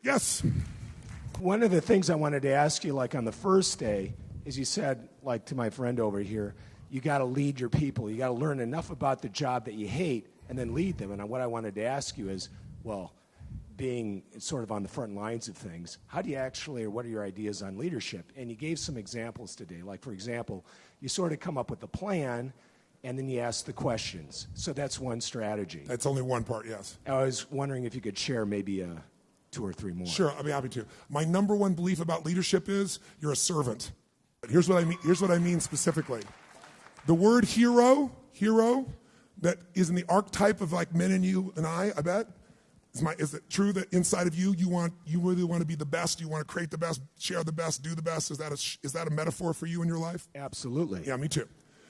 Yes. One of the things I wanted to ask you, like on the first day, is you said, like to my friend over here, you got to lead your people. You got to learn enough about the job that you hate and then lead them. And what I wanted to ask you is, well, being sort of on the front lines of things, how do you actually, or what are your ideas on leadership? And you gave some examples today. Like, for example, you sort of come up with the plan, and then you ask the questions. So that's one strategy. That's only one part, yes. I was wondering if you could share maybe 2 or 3 more. Sure, I'll be happy to. My number one belief about leadership is you're a servant. Here's what I mean specifically. The word hero, that is in the archetype of like men and you and I bet. Is it true that inside of you really want to be the best? You want to create the best, share the best, do the best? Is that a metaphor for you in your life? Absolutely. Yeah, me too.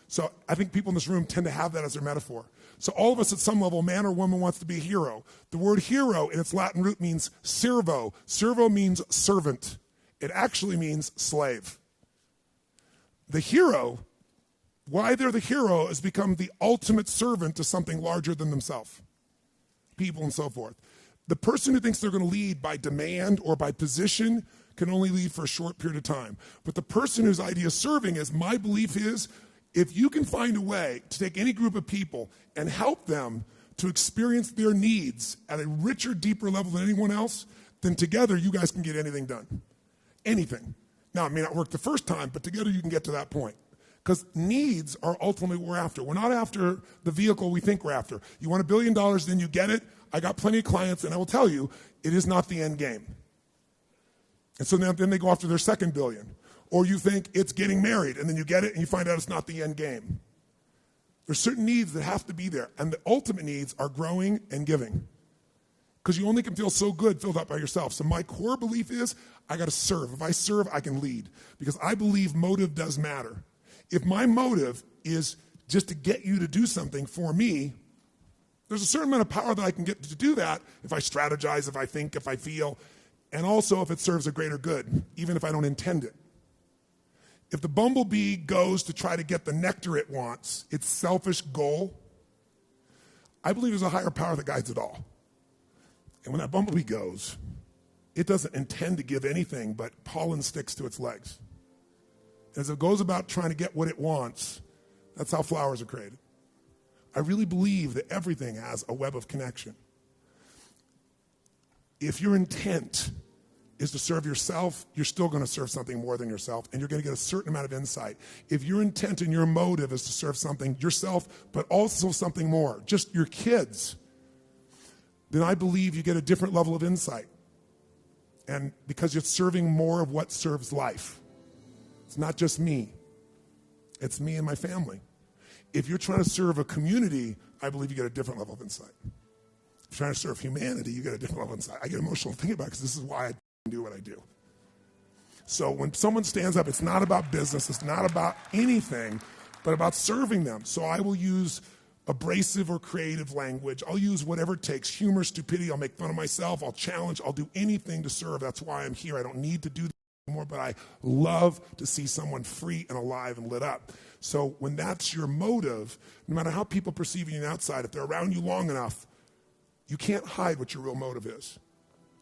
So I think people in this room tend to have that as their metaphor. So all of us at some level, man or woman wants to be a hero. The word hero in its Latin root means servo. Servo means servant. It actually means slave. The hero, why they're the hero, is become the ultimate servant to something larger than themselves. People and so forth. The person who thinks they're going to lead by demand or by position can only lead for a short period of time. But the person whose idea of serving is, my belief is, if you can find a way to take any group of people and help them to experience their needs at a richer, deeper level than anyone else, then together you guys can get anything done. Anything. Now, it may not work the first time, but together you can get to that point. Because needs are ultimately what we're after. We're not after the vehicle we think we're after. You want $1 billion, then you get it. I got plenty of clients, and I will tell you, it is not the end game. And so then they go after their second billion. Or you think it's getting married, and then you get it, and you find out it's not the end game. There's certain needs that have to be there, and the ultimate needs are growing and giving. Because you only can feel so good filled up by yourself. So my core belief is, I got to serve. If I serve, I can lead. Because I believe motive does matter. If my motive is just to get you to do something for me, there's a certain amount of power that I can get to do that if I strategize, if I think, if I feel, and also if it serves a greater good, even if I don't intend it. If the bumblebee goes to try to get the nectar it wants, its selfish goal, I believe there's a higher power that guides it all. And when that bumblebee goes, it doesn't intend to give anything but pollen sticks to its legs. As it goes about trying to get what it wants, that's how flowers are created. I really believe that everything has a web of connection. If your intent is to serve yourself, you're still going to serve something more than yourself, and you're going to get a certain amount of insight. If your intent and your motive is to serve something, yourself, but also something more, just your kids, then I believe you get a different level of insight. And because you're serving more of what serves life. It's not just me. It's me and my family. If you're trying to serve a community, I believe you get a different level of insight. If you're trying to serve humanity, you get a different level of insight. I get emotional thinking about it because this is why I do what I do. So when someone stands up, it's not about business, it's not about anything, but about serving them. So I will use abrasive or creative language. I'll use whatever it takes, humor, stupidity. I'll make fun of myself. I'll challenge. I'll do anything to serve. That's why I'm here. I don't need to do that anymore, but I love to see someone free and alive and lit up. So when that's your motive, no matter how people perceive you on the outside, if they're around you long enough, you can't hide what your real motive is.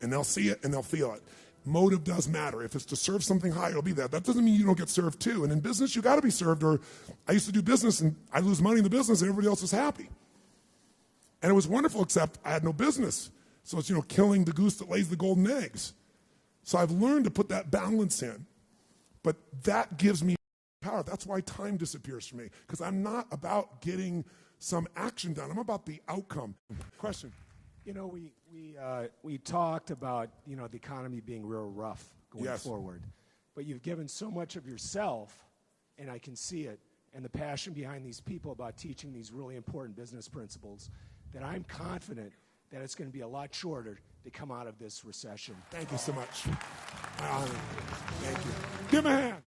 And they'll see it and they'll feel it. Motive does matter. If it's to serve something higher, it'll be that. That doesn't mean you don't get served too. And in business, you got to be served. Or I used to do business and I lose money in the business and everybody else was happy. And it was wonderful, except I had no business. So it's, killing the goose that lays the golden eggs. So I've learned to put that balance in. But that gives me power. That's why time disappears for me. Because I'm not about getting some action done. I'm about the outcome. Question? We talked about, the economy being real rough going forward. But you've given so much of yourself, and I can see it, and the passion behind these people about teaching these really important business principles, that I'm confident that it's going to be a lot shorter to come out of this recession. Thank you so much. My honor. Thank you. Give him a hand.